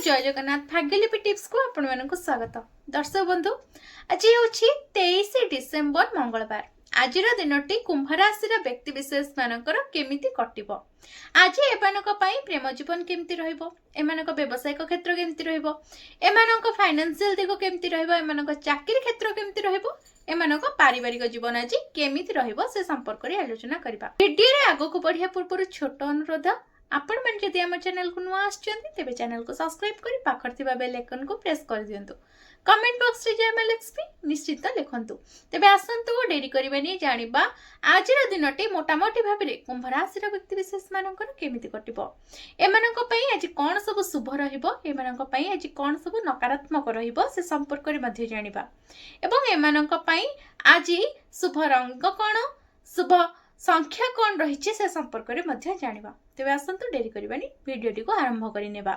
जय जगन्नाथ भाग्यलिपि टिप्स को आपण मानक स्वागत। दर्शक बंधु आज होछि 23 डिसेंबर मंगलवार। आज दिनटी कुंभ राशि व्यक्ति विशेष मानकर केमिति कटिबो। आज एमानक पई प्रेम जीवन केमिति रहइबो, एमानक व्यवसायिक क्षेत्र केमिति रहइबो, एमानक फाइनेंशियल दिगो केमिति रहइबो, एमानक चाकरी क्षेत्र केमिति रहइबो, एमानक पारिवारिक जीवन आज केमिति रहइबो से संपर्क रे आलोचना करबा। वीडियो रे आगो को बढ़िया पूर्व छोट अनुरोध, आपण मन जदि हम चैनल को नुआ आछियंती तेबे चैनल को सब्सक्राइब करी पाखर थिबा बेल आइकन को प्रेस कर दियंतु। कमेंट बॉक्स रे जेएमएलएक्सपी निश्चित लिखंतु। तेबे आसंतु डेरी करिबेनी जानिबा आजिर दिनटी मोटामोटी भाबरे कुंभ राशि व्यक्ति विशेष मानकर केमिति कटिबो। एमानक पई आज कोन सब शुभ रहिबो, एमानक पई आज कोन सब नकारात्मक रहिबो से संपर्क रे मध्ये जानिबा। एवं एमानक पई आज शुभ रंग कोन, शुभ संख्या कौन रही से संपर्क में मध्य जानिबा। तेबे आसंतु डेरी करिबानी वीडियोटी को आरंभ करि नेबा।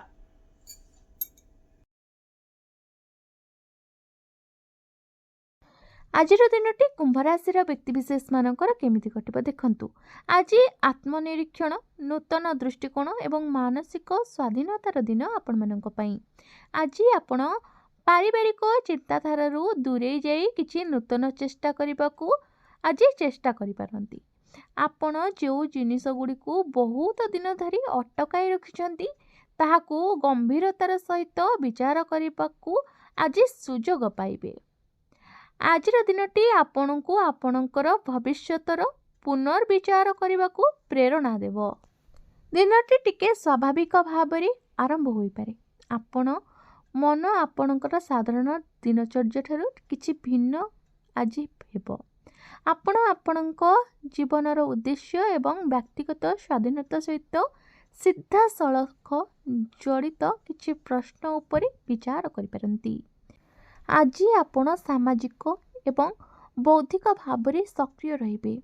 आजिर दिनटी कुंभ राशि व्यक्ति विशेष मानकर केमिति कटिबो देखंतु। आज आत्मनिरीक्षण, नूतन दृष्टिकोण एवं मानसिक स्वाधीनतार दिन आपण मानक पई। आज आपण पारिवारिक चिंताधारु दूरे जाई किछि नूतन चेष्टा करिबाकू आज चेष्टा करि पारंती। आपण जो जिनिस गुड़ी को बहुत दिन धरी अटकाई रखिछंती ताहाकू गंभीरतार सहित विचार करने आज सुजोग पाइबे। आजिर दिनटी आपणको आपणकर भविष्यतर पुनर्विचार करने प्रेरणा देव। दिनटी टिके स्वाभाविक भाव में आरंभ हो पारे। आपण मन आपणकर साधारण दिनचर्या ठारू किछि भिन्न आज हेबो। आपण आपणक जीवनर उद्देश्य एवं व्यक्तिगत स्वाधीनता सहित सीधा सड़क जड़ित किछि प्रश्न उपरे विचार करिपारंती। आज आपण सामाजिक एवं बौद्धिक भाव में सक्रिय रहिबे।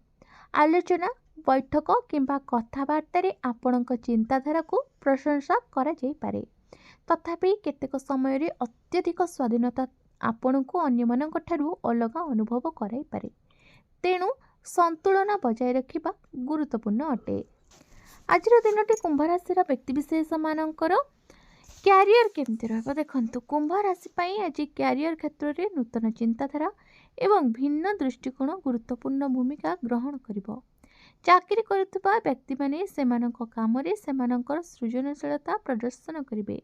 आलोचना, बैठक किंबा कथबार्ता रे आपणक चिंताधारा को प्रशंसा करा जाई पारे। तथापि केतेक समय रे अत्यधिक स्वाधीनता आपणको अन्यमानक ठारू अलग अनुभव कराई पारे। तेणु संतुलन बजाय रखिबा गुरुत्वपूर्ण अटे। आज दिनटी कुंभ राशि व्यक्ति विशेष मानकर क्यारियर केमती रहबो देखंतु। कुंभ राशि पई आज क्यारियर क्षेत्र में नूतन चिंताधारा एवं भिन्न दृष्टिकोण गुरुत्वपूर्ण भूमिका ग्रहण करिबो। चाकरी करुवा व्यक्ति माने सेमानक काम रे सेमानकर सृजनशीलता प्रदर्शन करिवे।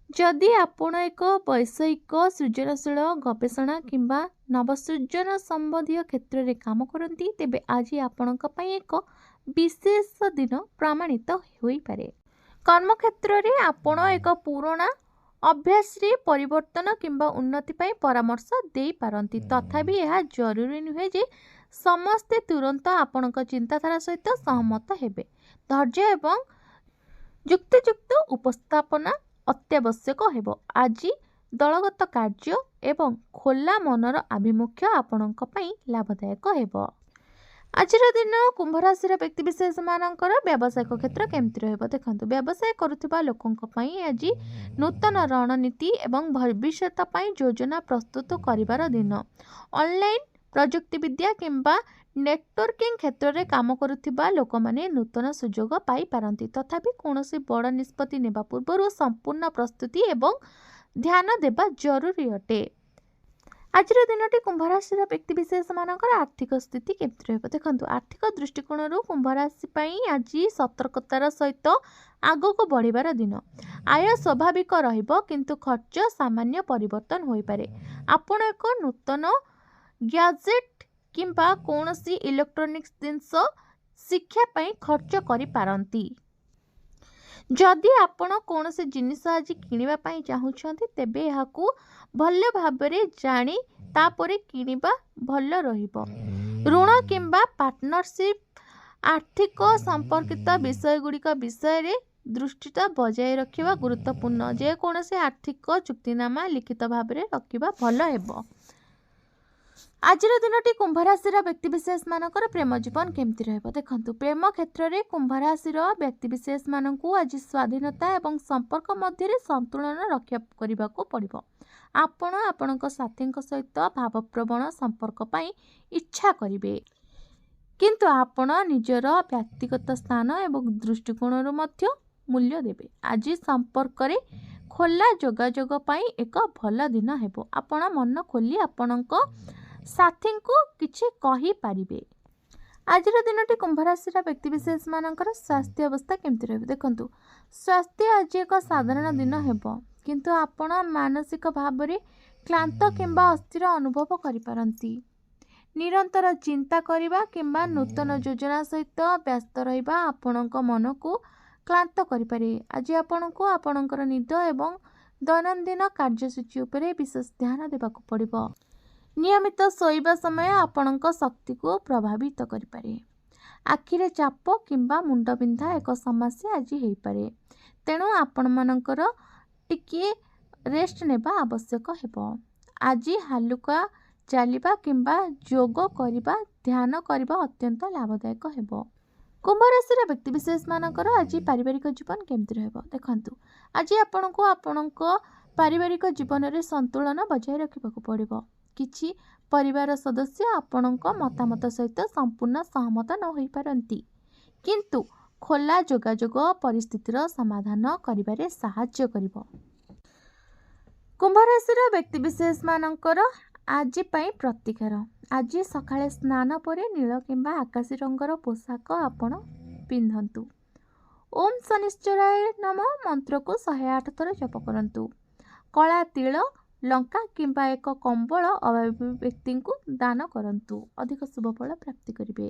जदि आपण एक वैषयिक सृजनशील गवेषणा किंबा नवसृजन संबंधी क्षेत्र में काम करती तेबे आज आपणक पई एक विशेष दिन प्रमाणित होई पारे। कर्म क्षेत्र में आपण एक पुराना अभ्यास रे परिवर्तन किंबा उन्नति पई परामर्श दे पारंती। तथापि यह जरूरी नुहे जे समस्ते तुरंत आपणक चिंताधारा सहित सहमत हेबे। धैर्य एवं युक्तियुक्त उपस्थापना अत्यावश्यक हेबो। आज दलगत कार्य एवं खोला मनर आभिमुख्य आपणक पई लाभदायक हेबो। आजिर दिन कुंभ राशि व्यक्ति विशेष मानकर व्यावसायिक क्षेत्र केमती रहबो देखंतु। व्यवसाय करुथिबा लोकंक पई आज नूतन रणनीति एवं भविष्यत पई योजना प्रस्तुत करिवार दिन। ऑनलाइन प्रजुक्ति विद्या किंबा नेटवर्किंग क्षेत्र में काम करुथिबा लोक माने नूतन सुजोग पाई पारंती। तथापि कोनोसी बड़ निष्पत्ति नेबा पूर्व संपूर्ण प्रस्तुति एवं ध्यान देबा जरूरी अटे। आजिर दिनटी कुंभ राशि व्यक्ति विशेष मानकर आर्थिक स्थिति केमती रहबो देखंतु। आर्थिक दृष्टिकोण कुंभ राशि पई आज सतर्कतार सहित आगो को बढ़िबार दिन। आय स्वाभाविक रहिबो किंतु खर्च सामान्य परिवर्तन होई पारे। आपण एक नूतन गैजेट किंबा कोनोसी इलेक्ट्रॉनिक्स जिनस शिक्षा पई खर्च करि पारंती। जदि आपण कोनोसी जिनिस आज किनिबा पई चाहुछंती तेबे याकू भल्य भाबरे जानी तापरे किनिबा भल्य रहिबो। ऋण किंबा पार्टनरशिप आर्थिक संपर्कित विषय गुड़िक विषय रे दृष्टिता बजाय रखिबा गुरुत्वपूर्ण। जे कोनोसी आर्थिक चुक्तिनामा लिखित भाबरे रखिबा भल्य हेबो। आजिर दिनटी कुंभ राशि व्यक्ति विशेष मानकर प्रेम जीवन केमती रहबो देखंतु। प्रेम क्षेत्र में कुंभ राशि व्यक्ति विशेष मानकू आज स्वाधीनता एवं संपर्क मध्य संतुलन रक्षा करने को पड़िबो। आपण आपणक साथींक सहित भावप्रवण संपर्क पाई इच्छा करिवे, किंतु आपण निजर व्यक्तिगत स्थान एवं दृष्टिकोण मध्य ମୂଲ୍ୟ ଦେବେ। ଆଜି ସମ୍ପର୍କରେ ଖୋଲା ଯୋଗାଯୋଗ ପାଇଁ ଏକ ଭଲ ଦିନ ହେବ। ଆପଣ ମନ ଖୋଲି ଆପଣଙ୍କ ସାଥୀଙ୍କୁ କିଛି କହିପାରିବେ। ଆଜିର ଦିନଟି କୁମ୍ଭ ରାଶିର ବ୍ୟକ୍ତିବିଶେଷମାନଙ୍କର ସ୍ୱାସ୍ଥ୍ୟ ଅବସ୍ଥା କେମିତି ରହିବ? ଦେଖନ୍ତୁ, ସ୍ୱାସ୍ଥ୍ୟ ଆଜି ଏକ ସାଧାରଣ ଦିନ ହେବ, କିନ୍ତୁ ଆପଣ ମାନସିକ ଭାବରେ କ୍ଳାନ୍ତ କିମ୍ବା ଅସ୍ଥିର ଅନୁଭବ କରିପାରନ୍ତି। ନିରନ୍ତର ଚିନ୍ତା କରିବା କିମ୍ବା ନୂତନ ଯୋଜନା ସହିତ ବ୍ୟସ୍ତ ରହିବା ଆପଣଙ୍କ ମନକୁ କ୍ଳାନ୍ତ କରିପାରେ। ଆଜି ଆପଣଙ୍କୁ ଆପଣଙ୍କର ନିଦ ଏବଂ ଦୈନନ୍ଦିନ କାର୍ଯ୍ୟସୂଚୀ ଉପରେ ବିଶେଷ ଧ୍ୟାନ ଦେବାକୁ ପଡ଼ିବ। ନିୟମିତ ଶୋଇବା ସମୟ ଆପଣଙ୍କ ଶକ୍ତିକୁ ପ୍ରଭାବିତ କରିପାରେ। ଆଖିରେ ଚାପ କିମ୍ବା ମୁଣ୍ଡବିନ୍ଧା ଏକ ସମସ୍ୟା ଆଜି ହୋଇପାରେ, ତେଣୁ ଆପଣମାନଙ୍କର ଟିକିଏ ରେଷ୍ଟ ନେବା ଆବଶ୍ୟକ ହେବ। ଆଜି ହାଲୁକା ଚାଲିବା କିମ୍ବା ଯୋଗ କରିବା, ଧ୍ୟାନ କରିବା ଅତ୍ୟନ୍ତ ଲାଭଦାୟକ ହେବ। କୁମ୍ଭ ରାଶିର ବ୍ୟକ୍ତିବିଶେଷମାନଙ୍କର ଆଜି ପାରିବାରିକ ଜୀବନ କେମିତି ରହିବ? ଦେଖନ୍ତୁ, ଆଜି ଆପଣଙ୍କୁ ଆପଣଙ୍କ ପାରିବାରିକ ଜୀବନରେ ସନ୍ତୁଳନ ବଜାୟ ରଖିବାକୁ ପଡ଼ିବ। କିଛି ପରିବାର ସଦସ୍ୟ ଆପଣଙ୍କ ମତାମତ ସହିତ ସମ୍ପୂର୍ଣ୍ଣ ସହମତ ନ ହୋଇପାରନ୍ତି, କିନ୍ତୁ ଖୋଲା ଯୋଗାଯୋଗ ପରିସ୍ଥିତିର ସମାଧାନ କରିବାରେ ସାହାଯ୍ୟ କରିବ। କୁମ୍ଭ ରାଶିର ବ୍ୟକ୍ତିବିଶେଷମାନଙ୍କର ଆଜି ପାଇଁ ପ୍ରତିକାର। ଆଜି ସକାଳେ ସ୍ନାନ ପରେ ନୀଳ କିମ୍ବା ଆକାଶୀ ରଙ୍ଗର ପୋଷାକ ଆପଣ ପିନ୍ଧନ୍ତୁ। ଓମ୍ ଶନିଶ୍ଚରାୟ ନମଃ ମନ୍ତ୍ରକୁ 108 ଥର ଜପ କରନ୍ତୁ। କଳା ତିଳ, ଲଙ୍କା କିମ୍ବା ଏକ କମ୍ବଳ ଅଭାବୀ ବ୍ୟକ୍ତିଙ୍କୁ ଦାନ କରନ୍ତୁ। ଅଧିକ ଶୁଭ ଫଳ ପ୍ରାପ୍ତି କରିବେ।